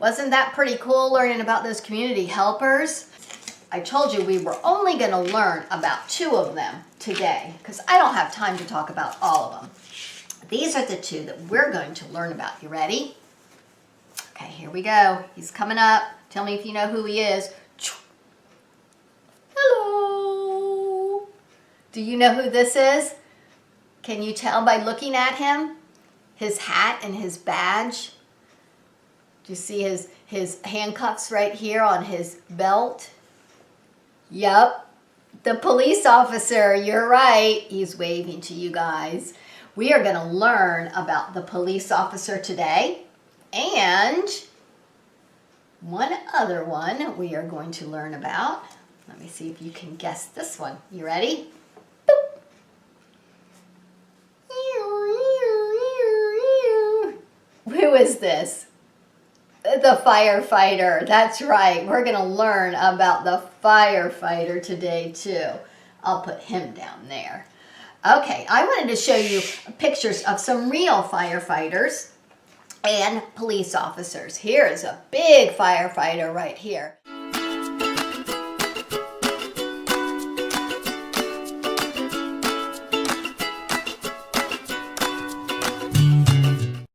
Wasn't that pretty cool learning about those community helpers? I told you we were only going to learn about 2 of them today because I don't have time to talk about all of them. These are the 2 that we're going to learn about. You ready? Okay, here we go. He's coming up. Tell me if you know who he is. Hello. Do you know who this is? Can you tell by looking at him? His hat and his badge. Do you see his handcuffs right here on his belt? Yep, the police officer, you're right. He's waving to you guys. We are going to learn about the police officer today, and one other one we are going to learn about. Let me see if you can guess this one. You ready? Boop. Who is this? The firefighter. That's right. We're going to learn about the firefighter today too. I'll put him down there. Okay, I wanted to show you pictures of some real firefighters and police officers. Here is a big firefighter right here.